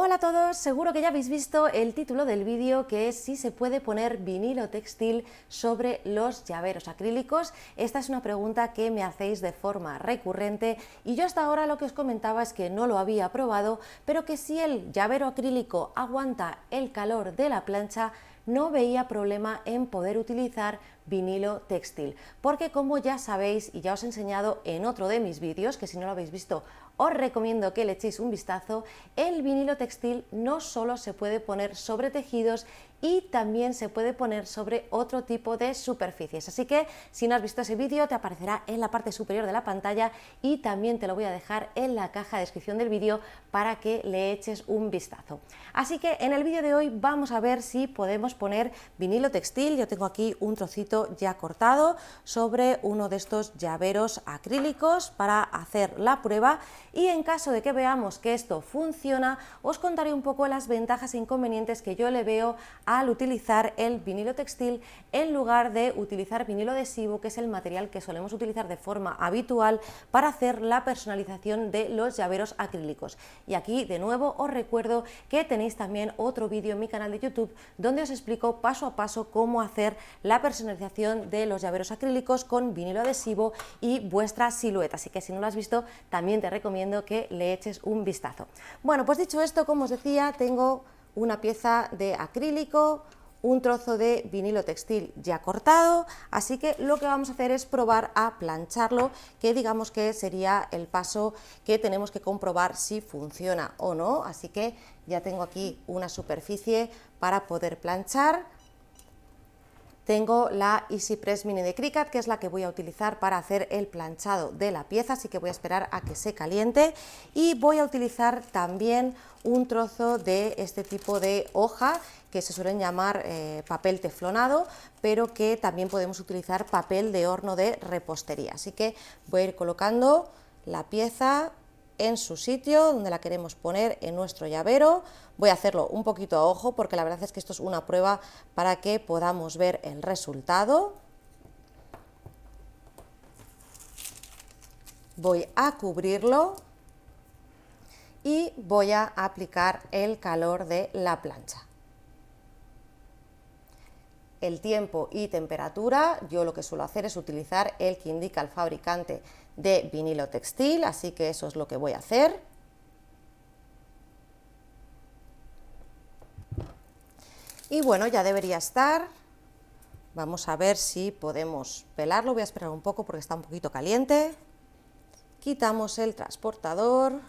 Hola a todos, seguro que ya habéis visto el título del vídeo, que es si se puede poner vinilo textil sobre los llaveros acrílicos. Esta es una pregunta que me hacéis de forma recurrente y yo hasta ahora lo que os comentaba es que no lo había probado, pero que si el llavero acrílico aguanta el calor de la plancha, no veía problema en poder utilizar vinilo textil, porque como ya sabéis y ya os he enseñado en otro de mis vídeos, que si no lo habéis visto os recomiendo que le echéis un vistazo, el vinilo textil no solo se puede poner sobre tejidos y también se puede poner sobre otro tipo de superficies. Así que si no has visto ese vídeo, te aparecerá en la parte superior de la pantalla y también te lo voy a dejar en la caja de descripción del vídeo para que le eches un vistazo. Así que en el vídeo de hoy vamos a ver si podemos poner vinilo textil. Yo tengo aquí un trocito ya cortado sobre uno de estos llaveros acrílicos para hacer la prueba, y en caso de que veamos que esto funciona, os contaré un poco las ventajas e inconvenientes que yo le veo al utilizar el vinilo textil en lugar de utilizar vinilo adhesivo, que es el material que solemos utilizar de forma habitual para hacer la personalización de los llaveros acrílicos. Y aquí de nuevo os recuerdo que tenéis también otro vídeo en mi canal de YouTube donde os explico paso a paso cómo hacer la personalización de los llaveros acrílicos con vinilo adhesivo y vuestra silueta, así que si no lo has visto también te recomiendo que le eches un vistazo. Bueno, pues dicho esto, como os decía, tengo una pieza de acrílico, un trozo de vinilo textil ya cortado, así que lo que vamos a hacer es probar a plancharlo, que digamos que sería el paso que tenemos que comprobar si funciona o no. Así que ya tengo aquí una superficie para poder planchar. Tengo la Easy Press Mini de Cricut, que es la que voy a utilizar para hacer el planchado de la pieza, así que voy a esperar a que se caliente. Y voy a utilizar también un trozo de este tipo de hoja, que se suelen llamar papel teflonado, pero que también podemos utilizar papel de horno de repostería. Así que voy a ir colocando la pieza en su sitio donde la queremos poner en nuestro llavero. Voy a hacerlo un poquito a ojo porque la verdad es que esto es una prueba para que podamos ver el resultado. Voy a cubrirlo y voy a aplicar el calor de la plancha. El tiempo y temperatura, yo lo que suelo hacer es utilizar el que indica el fabricante de vinilo textil, así que eso es lo que voy a hacer. Y bueno, ya debería estar. Vamos a ver si podemos pelarlo. Voy a esperar un poco porque está un poquito caliente. Quitamos el transportador.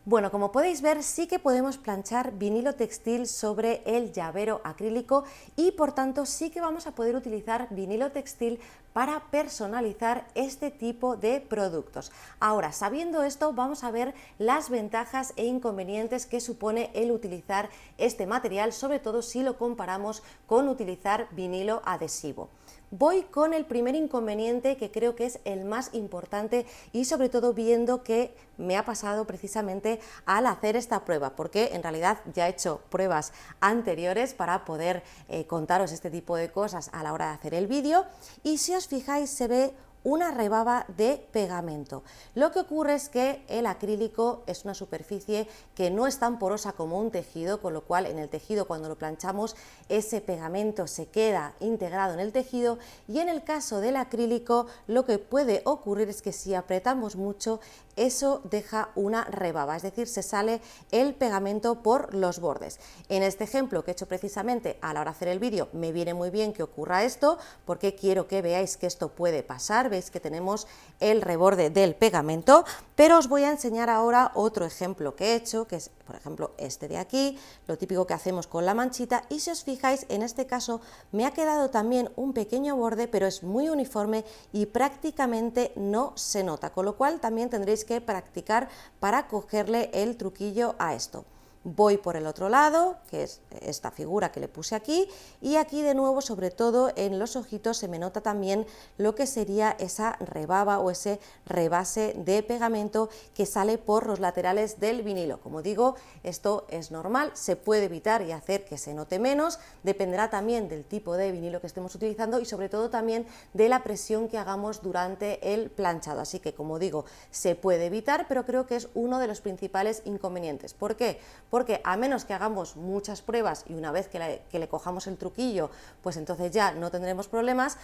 Bueno, como podéis ver, sí que podemos planchar vinilo textil sobre el llavero acrílico y por tanto sí que vamos a poder utilizar vinilo textil para personalizar este tipo de productos. Ahora, sabiendo esto, vamos a ver las ventajas e inconvenientes que supone el utilizar este material, sobre todo si lo comparamos con utilizar vinilo adhesivo. Voy con el primer inconveniente, que creo que es el más importante, y sobre todo viendo que me ha pasado precisamente al hacer esta prueba, porque en realidad ya he hecho pruebas anteriores para poder contaros este tipo de cosas a la hora de hacer el vídeo, y si os fijáis se ve una rebaba de pegamento. Lo que ocurre es que el acrílico es una superficie que no es tan porosa como un tejido, con lo cual en el tejido, cuando lo planchamos, ese pegamento se queda integrado en el tejido, y en el caso del acrílico lo que puede ocurrir es que si apretamos mucho, eso deja una rebaba, es decir, se sale el pegamento por los bordes. En este ejemplo que he hecho precisamente a la hora de hacer el vídeo, me viene muy bien que ocurra esto, porque quiero que veáis que esto puede pasar. Veis que tenemos el reborde del pegamento, pero os voy a enseñar ahora otro ejemplo que he hecho, que es por ejemplo este de aquí, lo típico que hacemos con la manchita, y si os fijáis en este caso me ha quedado también un pequeño borde, pero es muy uniforme y prácticamente no se nota, con lo cual también tendréis que practicar para cogerle el truquillo a esto. voy por el otro lado, que es esta figura que le puse aquí, y aquí de nuevo, sobre todo en los ojitos, se me nota también lo que sería esa rebaba o ese rebase de pegamento que sale por los laterales del vinilo. Como digo, esto es normal, se puede evitar y hacer que se note menos, dependerá también del tipo de vinilo que estemos utilizando y sobre todo también de la presión que hagamos durante el planchado. Así que, como digo, se puede evitar, pero creo que es uno de los principales inconvenientes. ¿Por qué? Porque a menos que hagamos muchas pruebas y una vez que le cojamos el truquillo, pues entonces ya no tendremos problemas,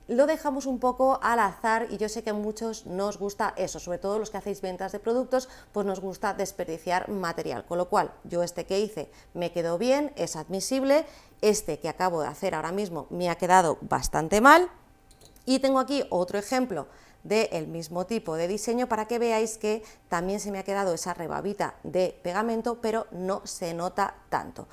lo dejamos un poco al azar y yo sé que a muchos nos gusta eso, sobre todo los que hacéis ventas de productos, pues nos gusta desperdiciar material, con lo cual yo este que hice me quedó bien, es admisible, este que acabo de hacer ahora mismo me ha quedado bastante mal y tengo aquí otro ejemplo del mismo tipo de diseño para que veáis que también se me ha quedado esa rebabita de pegamento, pero no se nota tanto.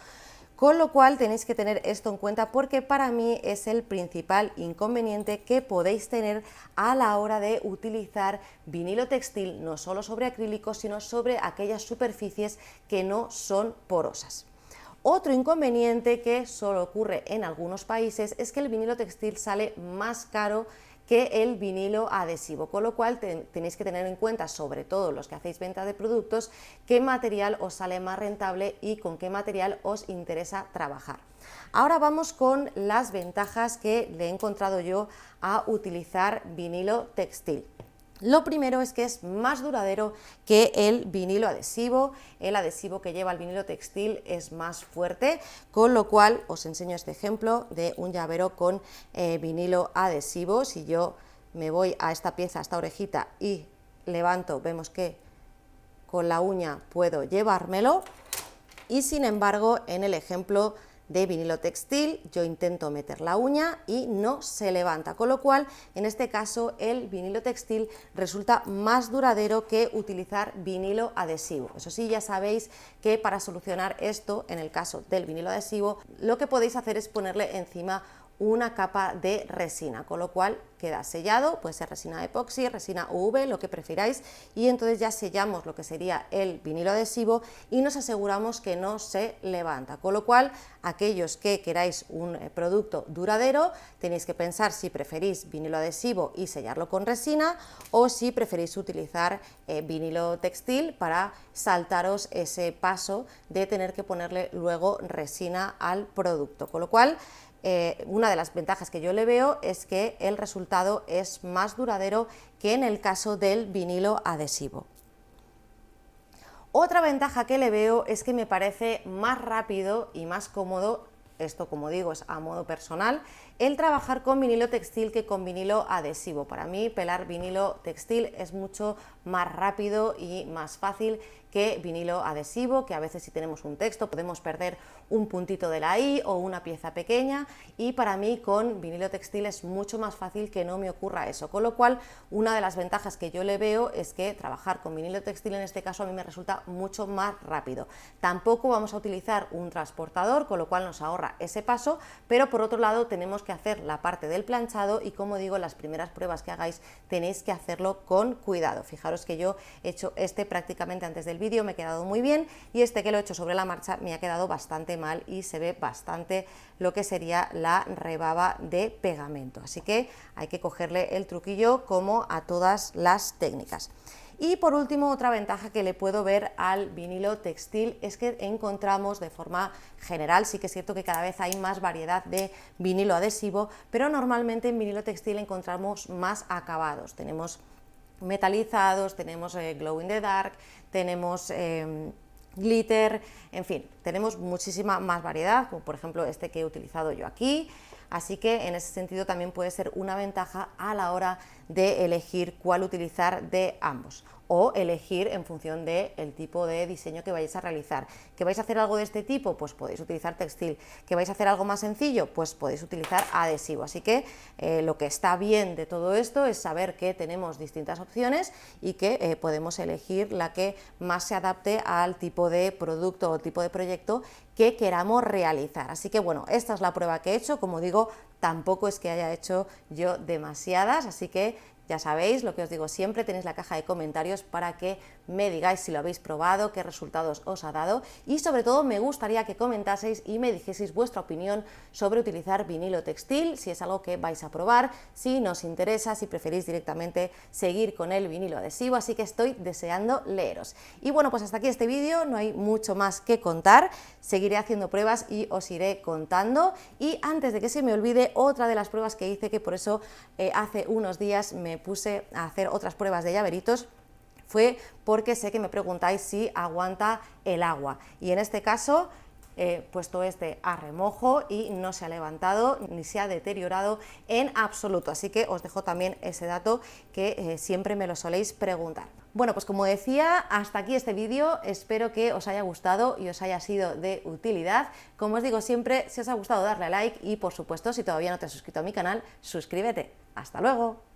Con lo cual tenéis que tener esto en cuenta porque para mí es el principal inconveniente que podéis tener a la hora de utilizar vinilo textil, no solo sobre acrílicos, sino sobre aquellas superficies que no son porosas. Otro inconveniente que solo ocurre en algunos países es que el vinilo textil sale más caro que el vinilo adhesivo, con lo cual tenéis que tener en cuenta, sobre todo los que hacéis venta de productos, qué material os sale más rentable y con qué material os interesa trabajar. Ahora vamos con las ventajas que le he encontrado yo a utilizar vinilo textil. Lo primero es que es más duradero que el vinilo adhesivo. El adhesivo que lleva el vinilo textil es más fuerte, con lo cual os enseño este ejemplo de un llavero con vinilo adhesivo. Si yo me voy a esta pieza, a esta orejita y levanto, vemos que con la uña puedo llevármelo y sin embargo en el ejemplo de vinilo textil yo intento meter la uña y no se levanta, con lo cual en este caso el vinilo textil resulta más duradero que utilizar vinilo adhesivo. Eso sí, ya sabéis que para solucionar esto, en el caso del vinilo adhesivo, lo que podéis hacer es ponerle encima una capa de resina, con lo cual queda sellado, puede ser resina epoxi, resina UV, lo que prefiráis, y entonces ya sellamos lo que sería el vinilo adhesivo y nos aseguramos que no se levanta, con lo cual aquellos que queráis un producto duradero tenéis que pensar si preferís vinilo adhesivo y sellarlo con resina o si preferís utilizar vinilo textil para saltaros ese paso de tener que ponerle luego resina al producto, con lo cual una de las ventajas que yo le veo es que el resultado es más duradero que en el caso del vinilo adhesivo. Otra ventaja que le veo es que me parece más rápido y más cómodo, esto como digo es a modo personal, el trabajar con vinilo textil que con vinilo adhesivo. Para mí pelar vinilo textil es mucho más rápido y más fácil que vinilo adhesivo, que a veces si tenemos un texto podemos perder un puntito de la i o una pieza pequeña, y para mí con vinilo textil es mucho más fácil que no me ocurra eso, con lo cual una de las ventajas que yo le veo es que trabajar con vinilo textil en este caso a mí me resulta mucho más rápido. Tampoco vamos a utilizar un transportador, con lo cual nos ahorra ese paso, pero por otro lado tenemos que hacer la parte del planchado y como digo, las primeras pruebas que hagáis tenéis que hacerlo con cuidado. Fijaros que yo he hecho este prácticamente antes del vídeo, me ha quedado muy bien, y este que lo he hecho sobre la marcha me ha quedado bastante mal y se ve bastante lo que sería la rebaba de pegamento, así que hay que cogerle el truquillo como a todas las técnicas. Y por último, otra ventaja que le puedo ver al vinilo textil es que encontramos de forma general, sí que es cierto que cada vez hay más variedad de vinilo adhesivo, pero normalmente en vinilo textil encontramos más acabados. Tenemos metalizados, tenemos glow in the dark, tenemos glitter, en fin, tenemos muchísima más variedad, como por ejemplo este que he utilizado yo aquí, así que en ese sentido también puede ser una ventaja a la hora de elegir cuál utilizar de ambos, o elegir en función del tipo de diseño que vayáis a realizar. ¿Que vais a hacer algo de este tipo? Pues podéis utilizar textil. ¿Que vais a hacer algo más sencillo? Pues podéis utilizar adhesivo. Así que lo que está bien de todo esto es saber que tenemos distintas opciones y que podemos elegir la que más se adapte al tipo de producto o tipo de proyecto que queramos realizar. Así que bueno, esta es la prueba que he hecho, como digo, tampoco es que haya hecho yo demasiadas, así que ya sabéis lo que os digo siempre, tenéis la caja de comentarios para que me digáis si lo habéis probado, qué resultados os ha dado y sobre todo me gustaría que comentaseis y me dijeseis vuestra opinión sobre utilizar vinilo textil, si es algo que vais a probar, si nos interesa, si preferís directamente seguir con el vinilo adhesivo, así que estoy deseando leeros. Y bueno, pues hasta aquí este vídeo, no hay mucho más que contar, seguiré haciendo pruebas y os iré contando. Y antes de que se me olvide, otra de las pruebas que hice, que por eso hace unos días me puse a hacer otras pruebas de llaveritos, fue porque sé que me preguntáis si aguanta el agua, y en este caso he puesto este a remojo y no se ha levantado ni se ha deteriorado en absoluto, así que os dejo también ese dato que siempre me lo soléis preguntar. Bueno, pues como decía, hasta aquí este vídeo, espero que os haya gustado y os haya sido de utilidad. Como os digo siempre, si os ha gustado darle a like y por supuesto, si todavía no te has suscrito a mi canal, suscríbete. ¡Hasta luego!